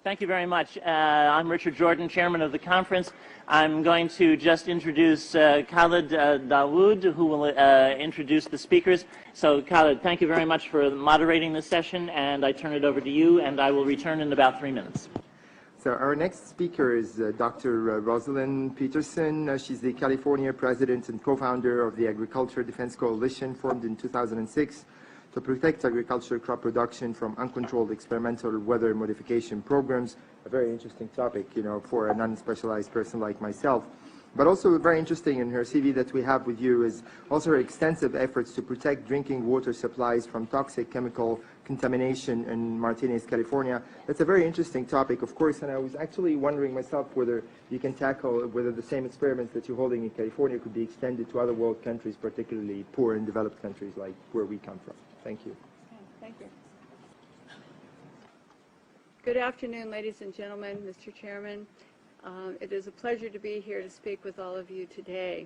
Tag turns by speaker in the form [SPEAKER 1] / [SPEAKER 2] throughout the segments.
[SPEAKER 1] Thank you very much. I'm Richard Jordan, chairman of the conference. I'm going to just introduce Khalid Dawood, who will introduce the speakers. So Khalid, thank you very much for moderating this session, and I turn it over to you, and I will return in about 3 minutes.
[SPEAKER 2] So our next speaker is Dr. Rosalind Peterson. She's the California president and co-founder of the Agriculture Defense Coalition, formed in 2006 to protect agricultural crop production from uncontrolled experimental weather modification programs. A very interesting topic, you know, for a non-specialized person like myself. But also very interesting in her CV that we have with you is also her extensive efforts to protect drinking water supplies from toxic chemical contamination in Martinez, California. That's a very interesting topic, of course, and I was actually wondering myself whether you can tackle whether the same experiments that you're holding in California could be extended to other world countries, particularly poor and developed countries like where we come from. Thank you.
[SPEAKER 3] Thank you. Good afternoon, ladies and gentlemen, Mr. Chairman. It is a pleasure to be here to speak with all of you today.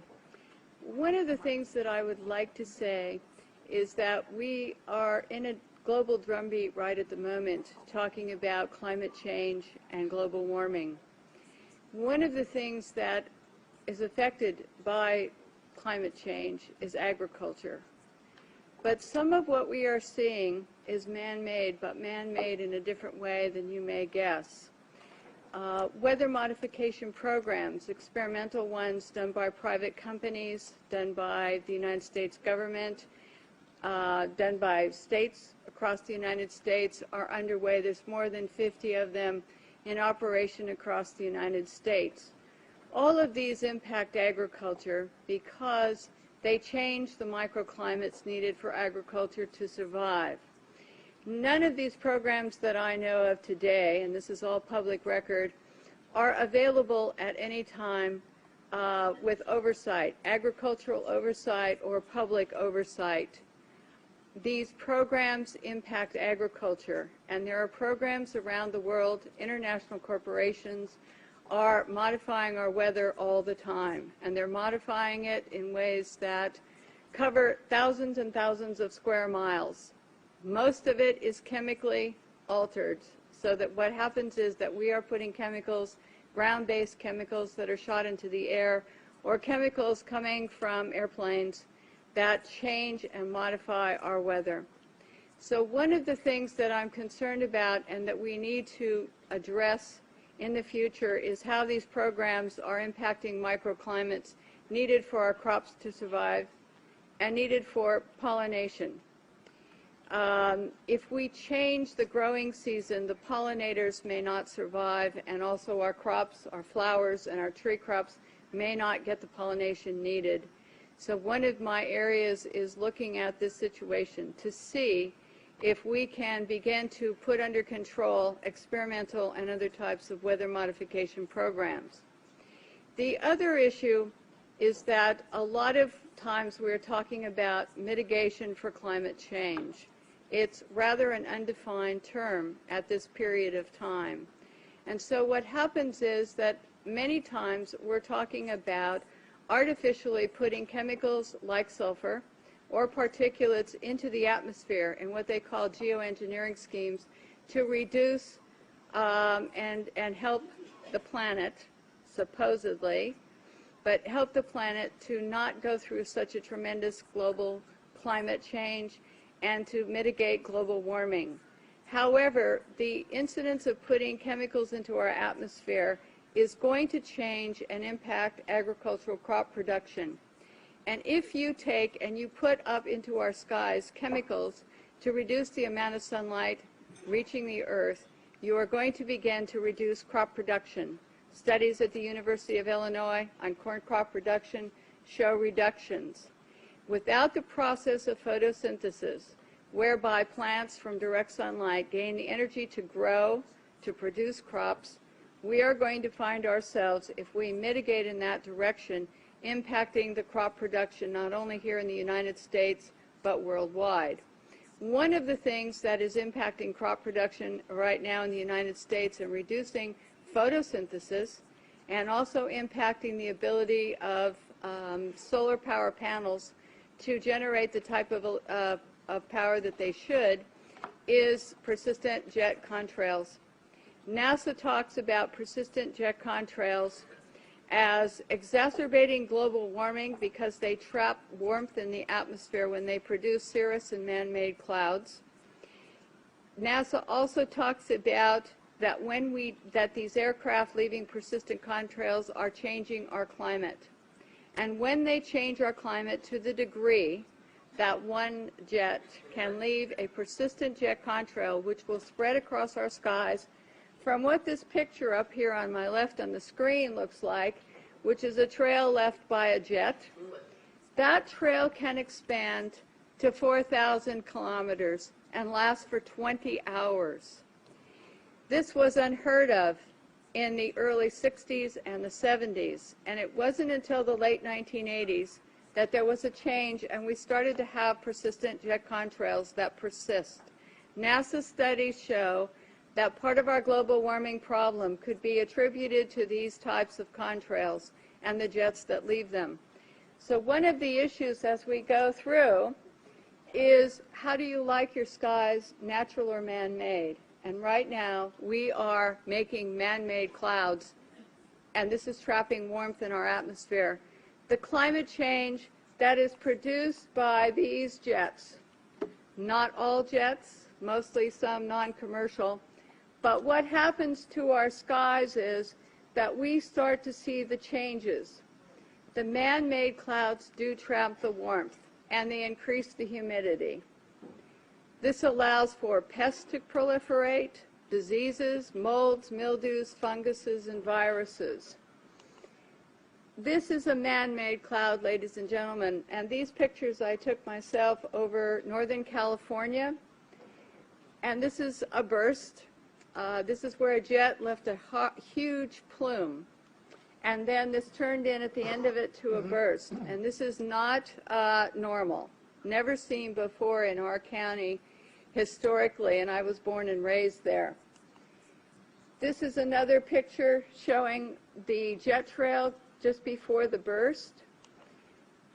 [SPEAKER 3] One of the things that I would like to say is that we are in a global drumbeat right at the moment talking about climate change and global warming. One of the things that is affected by climate change is agriculture. But some of what we are seeing is man-made, but man-made in a different way than you may guess. Weather modification programs, experimental ones done by private companies, done by the United States government, done by states across the United States are underway. There's more than 50 of them in operation across the United States. All of these impact agriculture because they change the microclimates needed for agriculture to survive. None of these programs that I know of today, and this is all public record, are available at any time with oversight, agricultural oversight or public oversight. These programs impact agriculture, and there are programs around the world. International corporations are modifying our weather all the time, and they're modifying it in ways that cover thousands and thousands of square miles. Most of it is chemically altered, so that what happens is that we are putting chemicals, ground-based chemicals that are shot into the air, or chemicals coming from airplanes that change and modify our weather. So one of the things that I'm concerned about and that we need to address in the future is how these programs are impacting microclimates needed for our crops to survive and needed for pollination. If we change the growing season, the pollinators may not survive, and also our crops, our flowers, and our tree crops may not get the pollination needed. So one of my areas is looking at this situation to see if we can begin to put under control experimental and other types of weather modification programs. The other issue is that a lot of times we're talking about mitigation for climate change. It's rather an undefined term at this period of time. And so what happens is that many times we're talking about artificially putting chemicals like sulfur or particulates into the atmosphere in what they call geoengineering schemes to reduce and help the planet, supposedly, but help the planet to not go through such a tremendous global climate change and to mitigate global warming. However, the incidence of putting chemicals into our atmosphere is going to change and impact agricultural crop production. And if you take and you put up into our skies chemicals to reduce the amount of sunlight reaching the earth, you are going to begin to reduce crop production. Studies at the University of Illinois on corn crop production show reductions. Without the process of photosynthesis, whereby plants from direct sunlight gain the energy to grow, to produce crops, we are going to find ourselves, if we mitigate in that direction, impacting the crop production not only here in the United States, but worldwide. One of the things that is impacting crop production right now in the United States and reducing photosynthesis and also impacting the ability of solar power panels to generate the type of power that they should is persistent jet contrails. NASA talks about persistent jet contrails as exacerbating global warming because they trap warmth in the atmosphere when they produce cirrus and man-made clouds. NASA also talks about that that these aircraft leaving persistent contrails are changing our climate. And when they change our climate to the degree that one jet can leave a persistent jet contrail which will spread across our skies from what this picture up here on my left on the screen looks like, which is a trail left by a jet, that trail can expand to 4,000 kilometers and last for 20 hours. This was unheard of in the early 60s and the 70s, and it wasn't until the late 1980s that there was a change and we started to have persistent jet contrails that persist. NASA studies show that part of our global warming problem could be attributed to these types of contrails and the jets that leave them. So one of the issues as we go through is, how do you like your skies, natural or man-made? And right now we are making man-made clouds, and this is trapping warmth in our atmosphere. The climate change that is produced by these jets, not all jets, mostly some non-commercial, but what happens to our skies is that we start to see the changes. The man-made clouds do trap the warmth, and they increase the humidity. This allows for pests to proliferate, diseases, molds, mildews, funguses, and viruses. This is a man-made cloud, ladies and gentlemen, and these pictures I took myself over Northern California, and this is a burst. This is where a jet left a huge plume, and then this turned in at the end of it to a burst, and this is not normal, never seen before in our county historically, and I was born and raised there. This is another picture showing the jet trail just before the burst.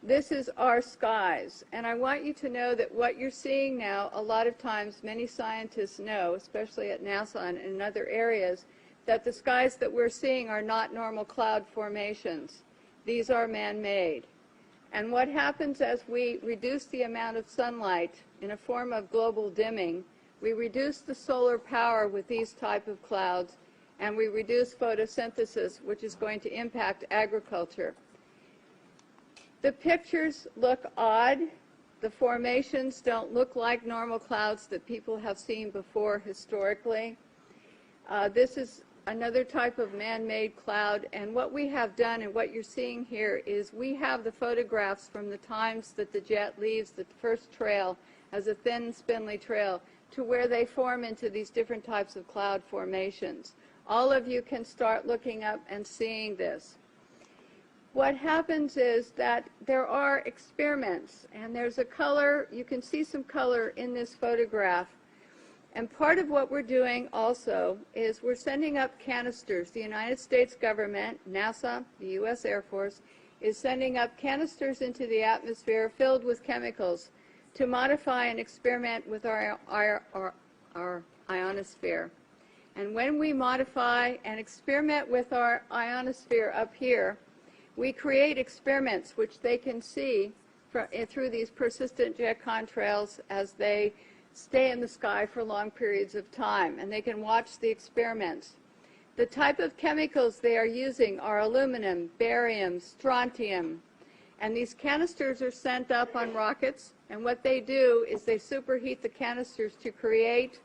[SPEAKER 3] This is our skies, and I want you to know that what you're seeing now, a lot of times many scientists know, especially at NASA and in other areas, that the skies that we're seeing are not normal cloud formations. These are man-made. And what happens as we reduce the amount of sunlight in a form of global dimming, we reduce the solar power with these type of clouds, and we reduce photosynthesis, which is going to impact agriculture. The pictures look odd. The formations don't look like normal clouds that people have seen before historically. This is another type of man-made cloud, and what we have done and what you're seeing here is we have the photographs from the times that the jet leaves the first trail as a thin, spindly trail to where they form into these different types of cloud formations. All of you can start looking up and seeing this. What happens is that there are experiments, and there's a color, you can see some color in this photograph. And part of what we're doing also is we're sending up canisters. The United States government, NASA, the U.S. Air Force, is sending up canisters into the atmosphere filled with chemicals to modify and experiment with our ionosphere. And when we modify and experiment with our ionosphere up here, we create experiments which they can see through these persistent jet contrails as they stay in the sky for long periods of time, and they can watch the experiments. The type of chemicals they are using are aluminum, barium, strontium, and these canisters are sent up on rockets, and what they do is they superheat the canisters to create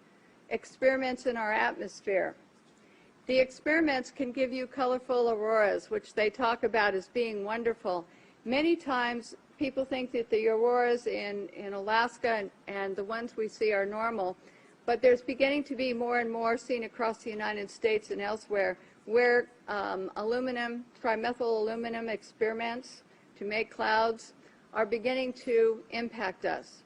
[SPEAKER 3] experiments in our atmosphere. The experiments can give you colorful auroras, which they talk about as being wonderful. Many times people think that the auroras in Alaska and the ones we see are normal, but there's beginning to be more and more seen across the United States and elsewhere where aluminum, trimethyl aluminum experiments to make clouds are beginning to impact us.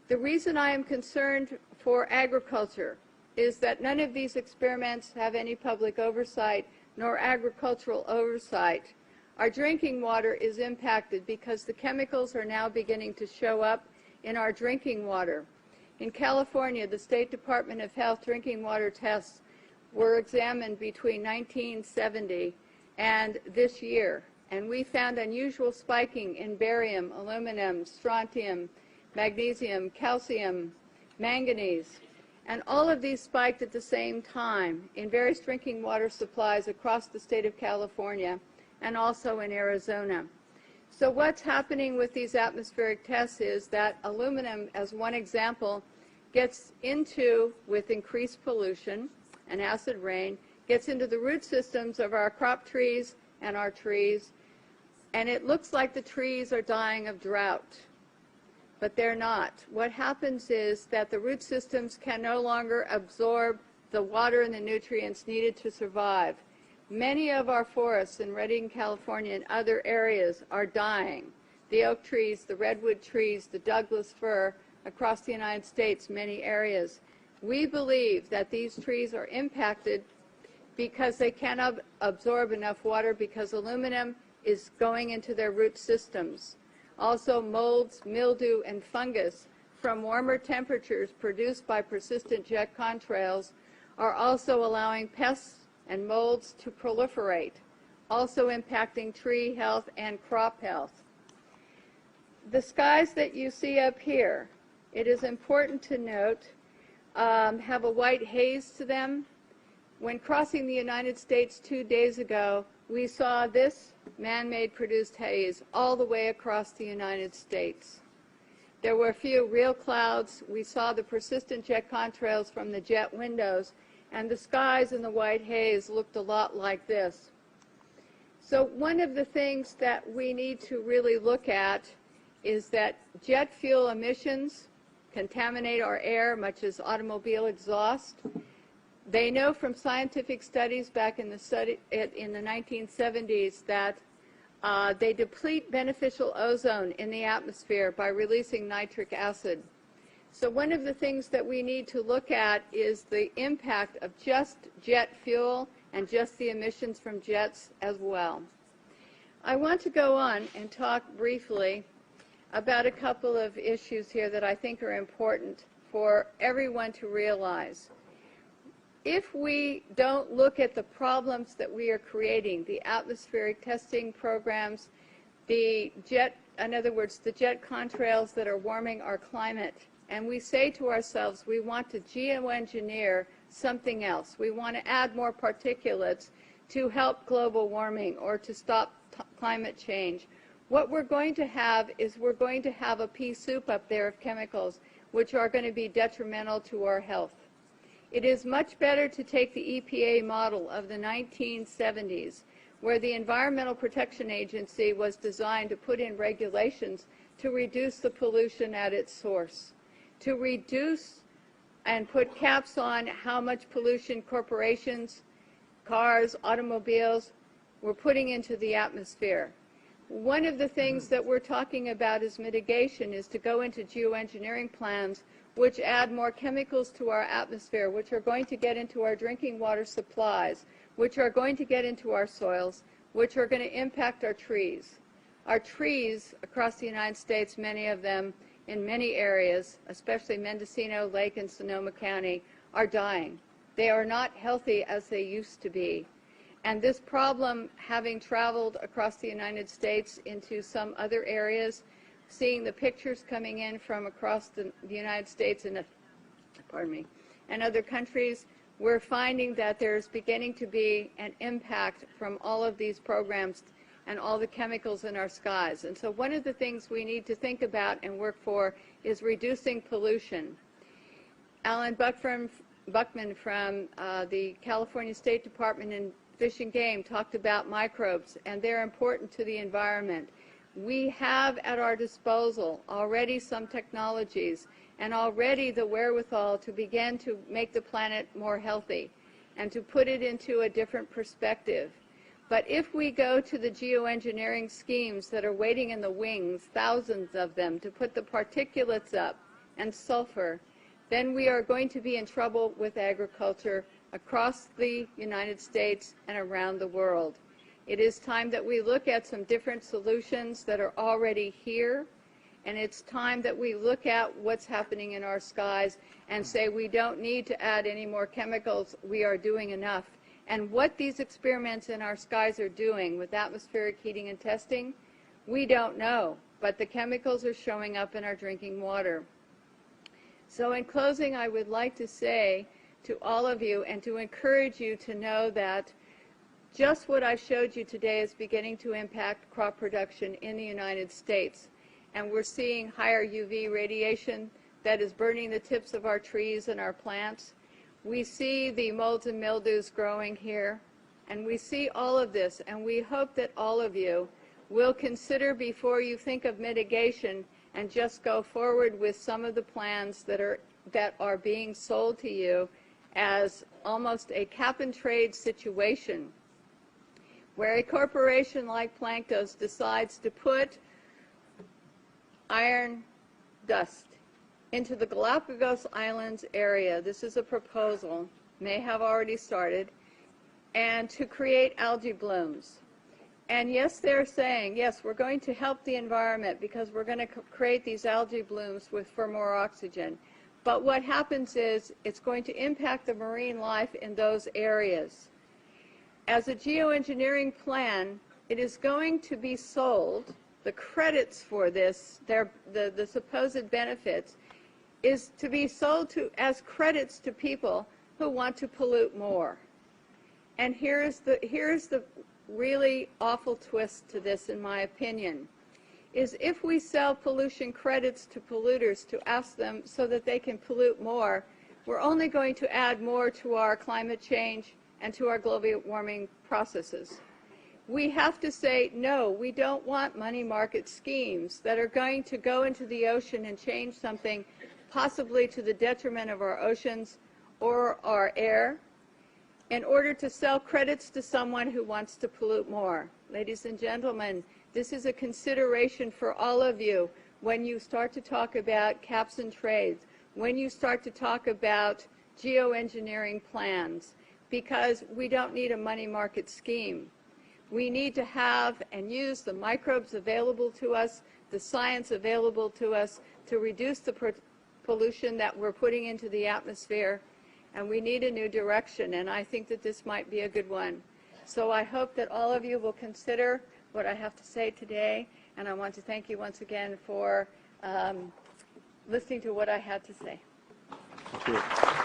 [SPEAKER 3] The reason I am concerned for agriculture is that none of these experiments have any public oversight nor agricultural oversight. Our drinking water is impacted because the chemicals are now beginning to show up in our drinking water. In California, the State Department of Health drinking water tests were examined between 1970 and this year, and we found unusual spiking in barium, aluminum, strontium, magnesium, calcium, manganese. And all of these spiked at the same time in various drinking water supplies across the state of California and also in Arizona. So what's happening with these atmospheric tests is that aluminum, as one example, gets into, with increased pollution and acid rain, gets into the root systems of our crop trees and our trees, and it looks like the trees are dying of drought. But they're not. What happens is that the root systems can no longer absorb the water and the nutrients needed to survive. Many of our forests in Redding, California and other areas are dying. The oak trees, the redwood trees, the Douglas fir across the United States, many areas. We believe that these trees are impacted because they cannot absorb enough water because aluminum is going into their root systems. Also, molds, mildew, and fungus from warmer temperatures produced by persistent jet contrails are also allowing pests and molds to proliferate, also impacting tree health and crop health. The skies that you see up here, it is important to note, have a white haze to them. When crossing the United States 2 days ago, we saw this man-made produced haze all the way across the United States. There were a few real clouds. We saw the persistent jet contrails from the jet windows, and the skies in the white haze looked a lot like this. So one of the things that we need to really look at is that jet fuel emissions contaminate our air, much as automobile exhaust. They know from scientific studies back in the 1970s that they deplete beneficial ozone in the atmosphere by releasing nitric acid. So one of the things that we need to look at is the impact of just jet fuel and just the emissions from jets as well. I want to go on and talk briefly about a couple of issues here that I think are important for everyone to realize. If we don't look at the problems that we are creating, the atmospheric testing programs, in other words, the jet contrails that are warming our climate, and we say to ourselves, we want to geoengineer something else. We want to add more particulates to help global warming or to stop climate change. What we're going to have is we're going to have a pea soup up there of chemicals which are going to be detrimental to our health. It is much better to take the EPA model of the 1970s, where the Environmental Protection Agency was designed to put in regulations to reduce the pollution at its source, to reduce and put caps on how much pollution corporations, cars, automobiles were putting into the atmosphere. One of the things that we're talking about as mitigation is to go into geoengineering plans which add more chemicals to our atmosphere, which are going to get into our drinking water supplies, which are going to get into our soils, which are going to impact our trees. Our trees across the United States, many of them in many areas, especially Mendocino, Lake, and Sonoma County, are dying. They are not healthy as they used to be. And this problem, having traveled across the United States into some other areas, seeing the pictures coming in from across the United States and other countries, we're finding that there's beginning to be an impact from all of these programs and all the chemicals in our skies. And so one of the things we need to think about and work for is reducing pollution. Alan Buckman from the California State Department in Fish and Game talked about microbes, and they're important to the environment. We have at our disposal already some technologies and already the wherewithal to begin to make the planet more healthy and to put it into a different perspective. But if we go to the geoengineering schemes that are waiting in the wings, thousands of them, to put the particulates up and sulfur, then we are going to be in trouble with agriculture across the United States and around the world. It is time that we look at some different solutions that are already here And it's time that we look at what's happening in our skies and say we don't need to add any more chemicals. We are doing enough. And what these experiments in our skies are doing with atmospheric heating and testing, we don't know. But the chemicals are showing up in our drinking water. So in closing, I would like to say to all of you and to encourage you to know that just what I showed you today is beginning to impact crop production in the United States. And we're seeing higher UV radiation that is burning the tips of our trees and our plants. We see the molds and mildews growing here, and we see all of this, and we hope that all of you will consider before you think of mitigation and just go forward with some of the plans that are being sold to you as almost a cap-and-trade situation, where a corporation like Planktos decides to put iron dust into the Galapagos Islands area. This is a proposal, may have already started, and to create algae blooms. And yes, they're saying, yes, we're going to help the environment because we're going to create these algae blooms for more oxygen. But what happens is it's going to impact the marine life in those areas. As a geoengineering plan, it is going to be sold. The credits for this, the supposed benefits, is to be sold as credits to people who want to pollute more. And here's the really awful twist to this, in my opinion, is if we sell pollution credits to polluters to ask them so that they can pollute more, we're only going to add more to our climate change and to our global warming processes. We have to say, no, we don't want money market schemes that are going to go into the ocean and change something possibly to the detriment of our oceans or our air in order to sell credits to someone who wants to pollute more. Ladies and gentlemen, this is a consideration for all of you when you start to talk about caps and trades, when you start to talk about geoengineering plans, because we don't need a money market scheme. We need to have and use the microbes available to us, the science available to us to reduce the pollution that we're putting into the atmosphere, and we need a new direction, and I think that this might be a good one. So I hope that all of you will consider what I have to say today, and I want to thank you once again for listening to what I had to say.
[SPEAKER 2] Thank you.